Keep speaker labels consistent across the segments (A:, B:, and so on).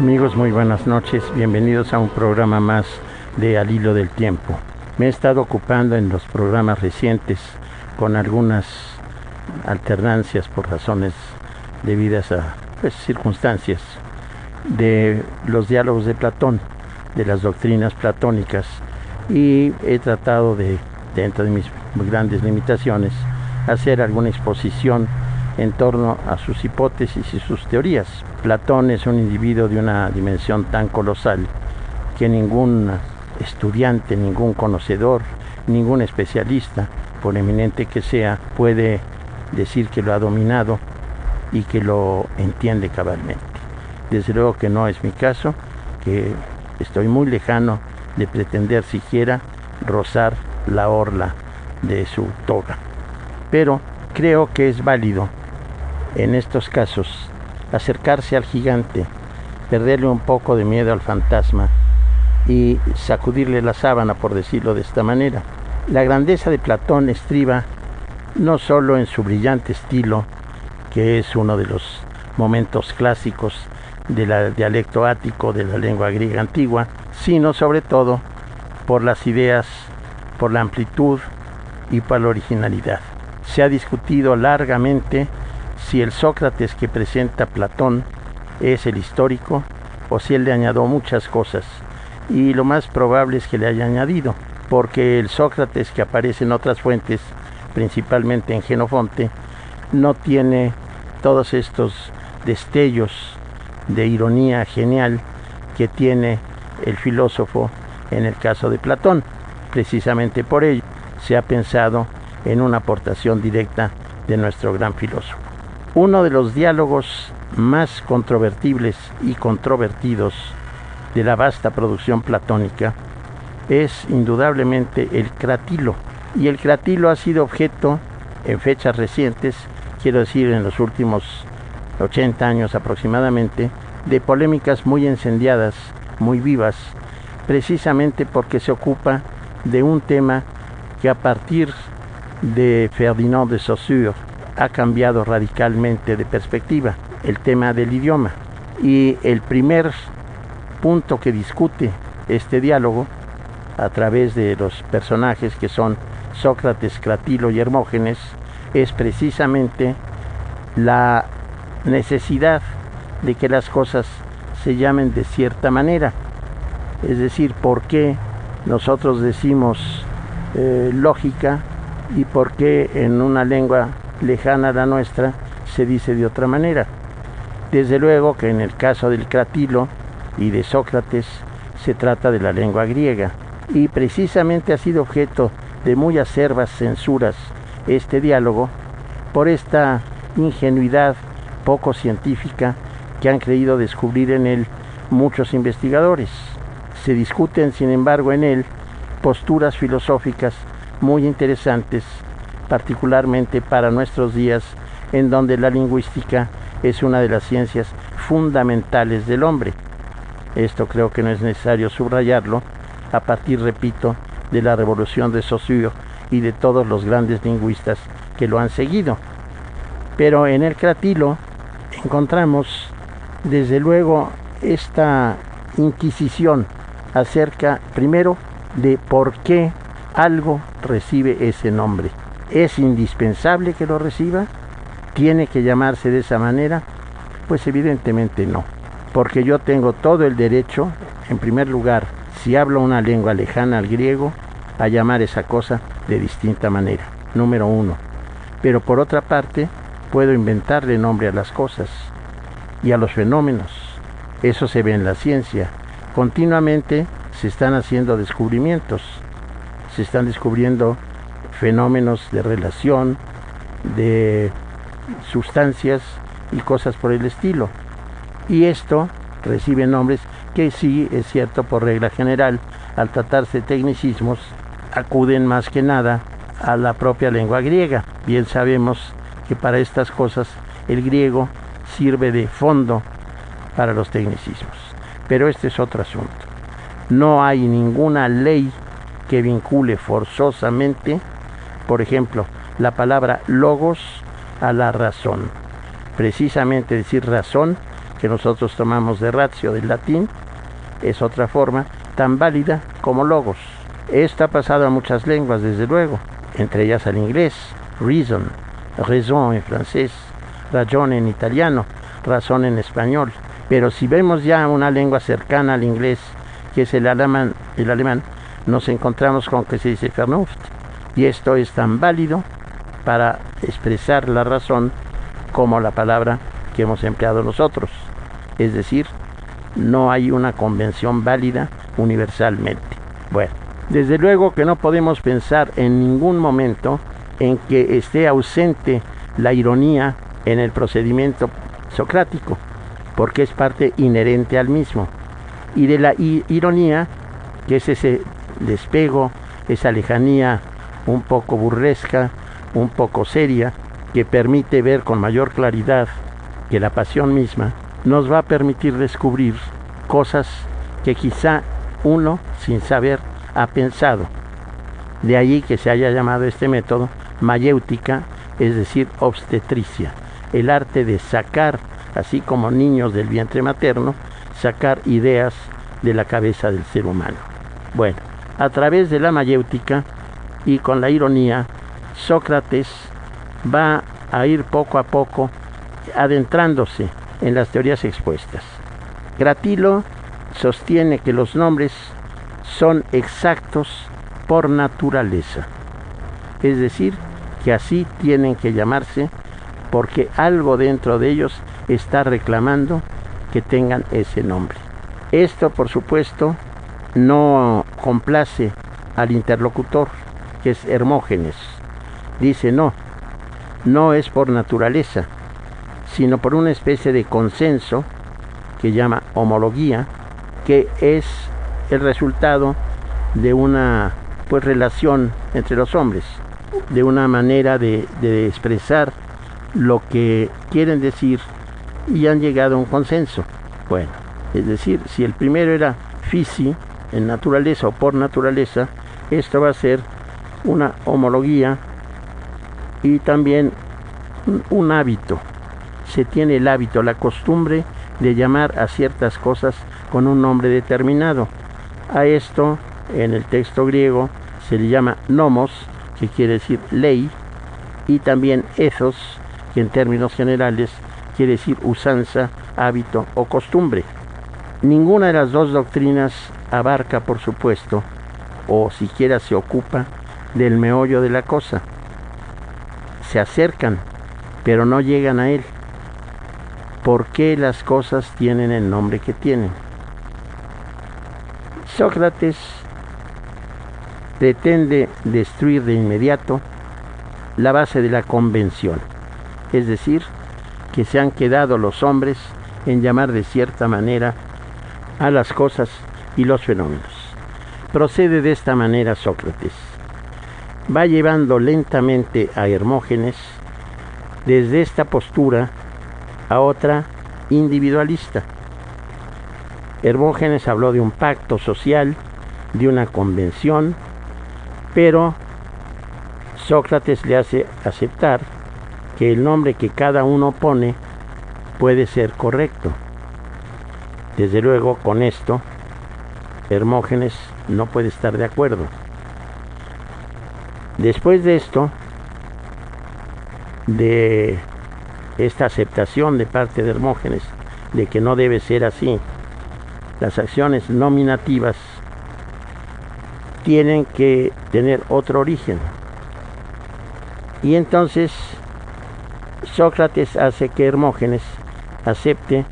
A: Amigos, muy buenas noches, bienvenidos a un programa más de Al Hilo del Tiempo. Me he estado ocupando en los programas recientes con algunas alternancias por razones debidas a circunstancias de los diálogos de Platón, de las doctrinas platónicas, y he tratado de, dentro de mis grandes limitaciones, hacer alguna exposición en torno a sus hipótesis y sus teorías. Platón es un individuo de una dimensión tan colosal que ningún estudiante, ningún conocedor, ningún especialista, por eminente que sea, puede decir que lo ha dominado y que lo entiende cabalmente. Desde luego que no es mi caso, que estoy muy lejano de pretender siquiera rozar la orla de su toga. Pero creo que es válido en estos casos acercarse al gigante, perderle un poco de miedo al fantasma y sacudirle la sábana, por decirlo de esta manera. La grandeza de Platón estriba no solo en su brillante estilo, que es uno de los momentos clásicos del dialecto ático de la lengua griega antigua, sino sobre todo por las ideas, por la amplitud y por la originalidad. Se ha discutido largamente si el Sócrates que presenta Platón es el histórico o si él le añadió muchas cosas, y lo más probable es que le haya añadido, porque el Sócrates que aparece en otras fuentes, principalmente en Jenofonte, no tiene todos estos destellos de ironía genial que tiene el filósofo en el caso de Platón. Precisamente por ello se ha pensado en una aportación directa de nuestro gran filósofo. Uno de los diálogos más controvertibles y controvertidos de la vasta producción platónica es indudablemente el Cratilo. Y el Cratilo ha sido objeto en fechas recientes, quiero decir en los últimos 80 años aproximadamente, de polémicas muy encendidas, muy vivas, precisamente porque se ocupa de un tema que a partir de Ferdinand de Saussure ha cambiado radicalmente de perspectiva, el tema del idioma. Y el primer punto que discute este diálogo, a través de los personajes que son Sócrates, Cratilo y Hermógenes, es precisamente la necesidad de que las cosas se llamen de cierta manera. Es decir, por qué nosotros decimos lógica y por qué en una lengua lejana a la nuestra se dice de otra manera. Desde luego que en el caso del Cratilo y de Sócrates se trata de la lengua griega, y precisamente ha sido objeto de muy acerbas censuras este diálogo por esta ingenuidad poco científica que han creído descubrir en él muchos investigadores. Se discuten, sin embargo, en él posturas filosóficas muy interesantes, particularmente para nuestros días, en donde la lingüística es una de las ciencias fundamentales del hombre. Esto creo que no es necesario subrayarlo, a partir, repito, de la revolución de Saussure y de todos los grandes lingüistas que lo han seguido. Pero en el Cratilo encontramos, desde luego, esta inquisición acerca, primero, de por qué algo recibe ese nombre. ¿Es indispensable que lo reciba? ¿Tiene que llamarse de esa manera? Pues evidentemente no, porque yo tengo todo el derecho, en primer lugar, si hablo una lengua lejana al griego, a llamar esa cosa de distinta manera, número uno. Pero por otra parte, puedo inventarle nombre a las cosas y a los fenómenos. Eso se ve en la ciencia. Continuamente se están haciendo descubrimientos, se están descubriendo fenómenos de relación, de sustancias y cosas por el estilo. Y esto recibe nombres que sí, es cierto, por regla general, al tratarse de tecnicismos, acuden más que nada a la propia lengua griega. Bien sabemos que para estas cosas el griego sirve de fondo para los tecnicismos. Pero este es otro asunto. No hay ninguna ley que vincule forzosamente, por ejemplo, la palabra logos a la razón. Precisamente decir razón que nosotros tomamos de ratio del latín, es otra forma tan válida como logos. Esto ha pasado a muchas lenguas, desde luego, entre ellas al inglés, reason, raison en francés, ragione en italiano, razón en español. Pero si vemos ya una lengua cercana al inglés, que es el alemán, nos encontramos con que se dice Vernunft. Y esto es tan válido para expresar la razón como la palabra que hemos empleado nosotros. Es decir, no hay una convención válida universalmente. Bueno, desde luego que no podemos pensar en ningún momento en que esté ausente la ironía en el procedimiento socrático, porque es parte inherente al mismo. Y de la ironía, que es ese despego, esa lejanía un poco burlesca, un poco seria, que permite ver con mayor claridad que la pasión misma, nos va a permitir descubrir cosas que quizá uno, sin saber, ha pensado. De ahí que se haya llamado este método mayéutica, es decir, obstetricia, el arte de sacar, así como niños del vientre materno, sacar ideas de la cabeza del ser humano. Bueno, a través de la mayéutica y con la ironía, Sócrates va a ir poco a poco adentrándose en las teorías expuestas. Gratilo sostiene que los nombres son exactos por naturaleza, es decir, que así tienen que llamarse porque algo dentro de ellos está reclamando que tengan ese nombre. Esto, por supuesto, no complace al interlocutor, que es Hermógenes. Dice no es por naturaleza, sino por una especie de consenso que llama homología, que es el resultado de una relación entre los hombres, de una manera de expresar lo que quieren decir y han llegado a un consenso. Bueno, es decir, si el primero era fisi, en naturaleza o por naturaleza, esto va a ser una homología y también un hábito. Se tiene el hábito, la costumbre de llamar a ciertas cosas con un nombre determinado. A esto, en el texto griego, se le llama nomos, que quiere decir ley, y también ethos, que en términos generales quiere decir usanza, hábito o costumbre. Ninguna de las dos doctrinas abarca, por supuesto, o siquiera se ocupa del meollo de la cosa. Se acercan, pero no llegan a él. ¿Por qué las cosas tienen el nombre que tienen? Sócrates pretende destruir de inmediato la base de la convención, es decir, que se han quedado los hombres en llamar de cierta manera a las cosas y los fenómenos. Procede de esta manera Sócrates. Va llevando lentamente a Hermógenes desde esta postura a otra individualista. Hermógenes habló de un pacto social, de una convención, pero Sócrates le hace aceptar que el nombre que cada uno pone puede ser correcto. Desde luego, con esto, Hermógenes no puede estar de acuerdo. Después de esto, de esta aceptación de parte de Hermógenes de que no debe ser así, las acciones nominativas tienen que tener otro origen. Y entonces Sócrates hace que Hermógenes acepte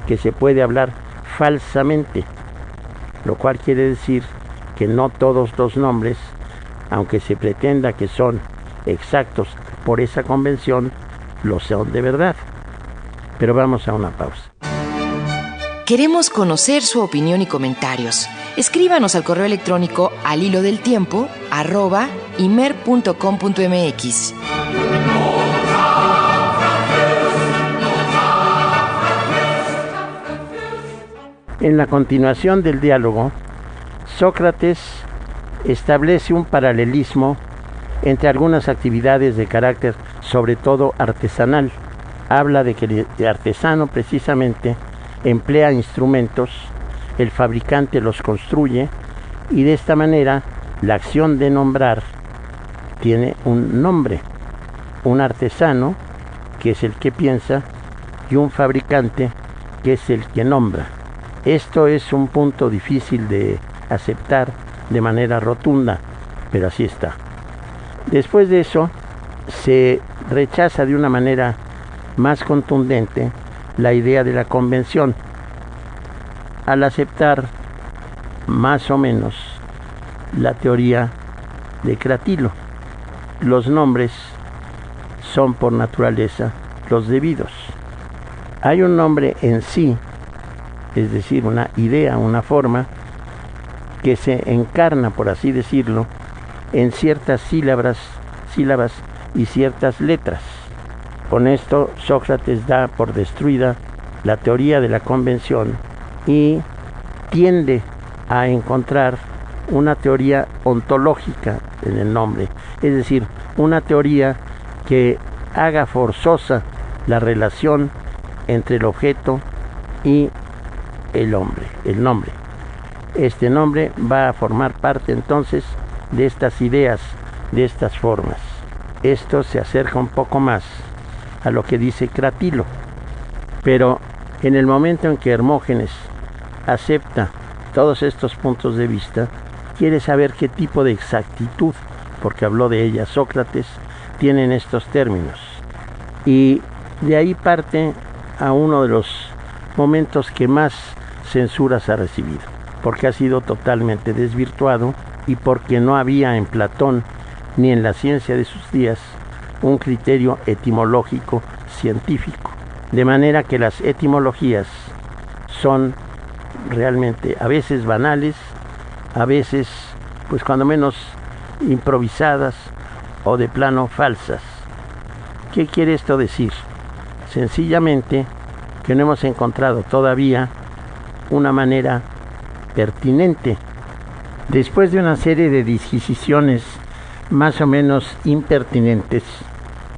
A: que se puede hablar falsamente, lo cual quiere decir que no todos los nombres, aunque se pretenda que son exactos por esa convención, lo son de verdad. Pero vamos a una pausa.
B: Queremos conocer su opinión y comentarios. Escríbanos al correo electrónico alhilodeltiempo@imer.com.mx.
A: En la continuación del diálogo, Sócrates establece un paralelismo entre algunas actividades de carácter sobre todo artesanal. Habla de que el artesano precisamente emplea instrumentos, el fabricante los construye y de esta manera la acción de nombrar tiene un nombre, un artesano que es el que piensa y un fabricante que es el que nombra. Esto es un punto difícil de aceptar de manera rotunda, pero así está. Después de eso se rechaza de una manera más contundente la idea de la convención, al aceptar más o menos la teoría de Cratilo. Los nombres son por naturaleza los debidos. Hay un nombre en sí, es decir, una idea, una forma, que se encarna, por así decirlo, en ciertas sílabas y ciertas letras. Con esto, Sócrates da por destruida la teoría de la convención y tiende a encontrar una teoría ontológica en el nombre, es decir, una teoría que haga forzosa la relación entre el objeto y el nombre. Este nombre va a formar parte entonces de estas ideas, de estas formas. Esto se acerca un poco más a lo que dice Cratilo, pero en el momento en que Hermógenes acepta todos estos puntos de vista, quiere saber qué tipo de exactitud, porque habló de ella Sócrates, tienen estos términos. Y de ahí parte a uno de los momentos que más censuras ha recibido, porque ha sido totalmente desvirtuado y porque no había en Platón ni en la ciencia de sus días un criterio etimológico científico. De manera que las etimologías son realmente a veces banales, a veces, pues cuando menos, improvisadas o de plano falsas. ¿Qué quiere esto decir? Sencillamente que no hemos encontrado todavía una manera pertinente. Después de una serie de disquisiciones más o menos impertinentes,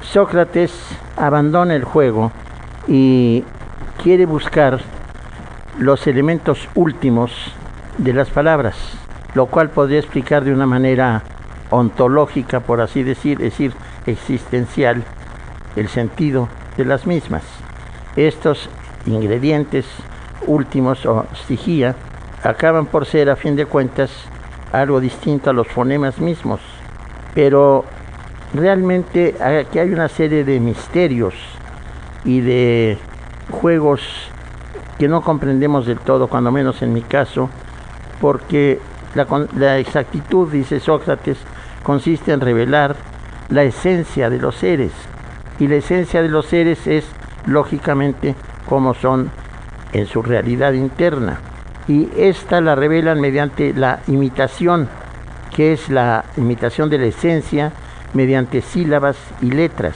A: Sócrates abandona el juego y quiere buscar los elementos últimos de las palabras, lo cual podría explicar de una manera ontológica, por así decir, es decir, existencial, el sentido de las mismas. Estos ingredientes últimos o stihía acaban por ser, a fin de cuentas, algo distinto a los fonemas mismos, pero realmente aquí hay una serie de misterios y de juegos que no comprendemos del todo, cuando menos en mi caso, porque la exactitud, dice Sócrates, consiste en revelar la esencia de los seres, y la esencia de los seres es, lógicamente, como son en su realidad interna, y esta la revelan mediante la imitación, que es la imitación de la esencia mediante sílabas y letras.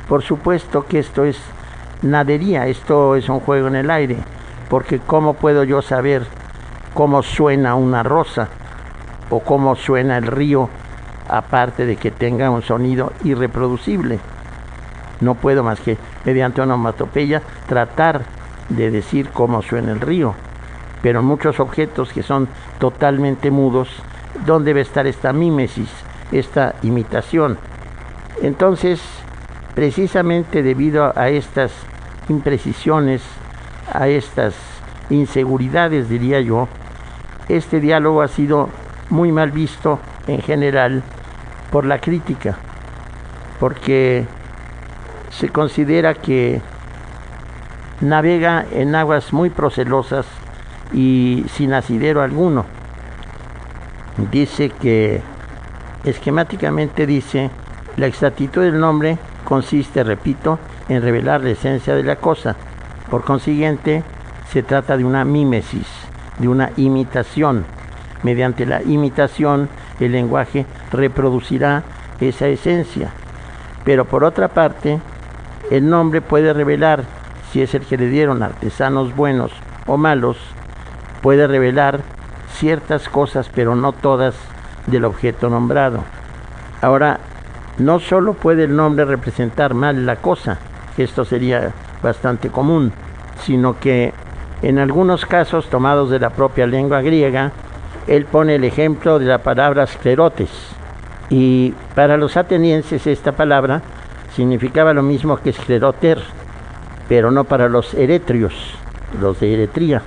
A: Por supuesto que esto es nadería, esto es un juego en el aire, porque ¿cómo puedo yo saber cómo suena una rosa o cómo suena el río, aparte de que tenga un sonido irreproducible? No puedo más que mediante una onomatopeya tratar de decir cómo suena el río, pero en muchos objetos que son totalmente mudos, ¿dónde debe estar esta mímesis, esta imitación? Entonces, precisamente debido a estas imprecisiones, a estas inseguridades, diría yo, este diálogo ha sido muy mal visto en general por la crítica, porque se considera que navega en aguas muy procelosas y sin asidero alguno. Dice que, esquemáticamente dice, la exactitud del nombre consiste, repito, en revelar la esencia de la cosa. Por consiguiente, se trata de una mímesis, de una imitación. Mediante la imitación, el lenguaje reproducirá esa esencia. Pero por otra parte, el nombre puede revelar, si es el que le dieron artesanos buenos o malos, puede revelar ciertas cosas, pero no todas, del objeto nombrado. Ahora, no solo puede el nombre representar mal la cosa, esto sería bastante común, sino que En algunos casos, tomados de la propia lengua griega, él pone el ejemplo de la palabra sclerotes. Y para los atenienses esta palabra significaba lo mismo que escleroter, pero no para los eretrios, los de Eretria.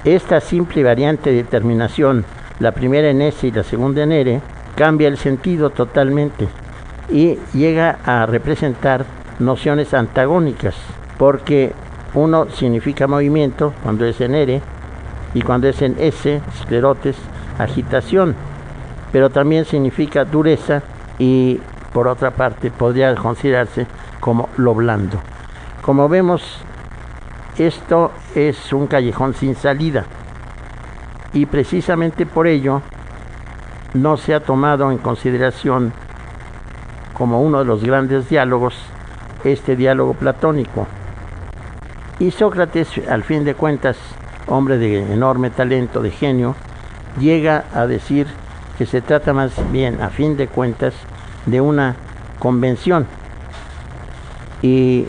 A: Esta simple variante de terminación, la primera en S y la segunda en R, cambia el sentido totalmente y llega a representar nociones antagónicas, porque uno significa movimiento cuando es en R y cuando es en S, sclerotes, agitación, pero también significa dureza y por otra parte podría considerarse como lo blando. Como vemos, esto es un callejón sin salida y precisamente por ello no se ha tomado en consideración como uno de los grandes diálogos este diálogo platónico. Y Sócrates, al fin de cuentas, hombre de enorme talento, de genio, llega a decir que se trata más bien, a fin de cuentas, de una convención. Y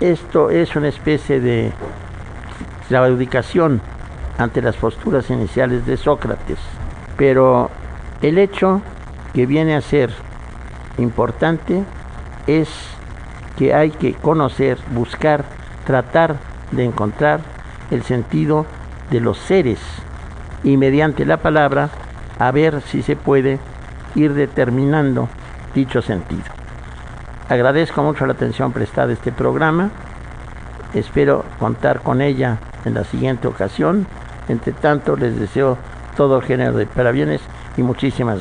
A: esto es una especie de claudicación ante las posturas iniciales de Sócrates. Pero el hecho que viene a ser importante es que hay que conocer, buscar, tratar de encontrar el sentido de los seres y mediante la palabra a ver si se puede ir determinando dicho sentido. Agradezco mucho la atención prestada a este programa. Espero contar con ella en la siguiente ocasión. Entre tanto, les deseo todo género de parabienes y muchísimas gracias.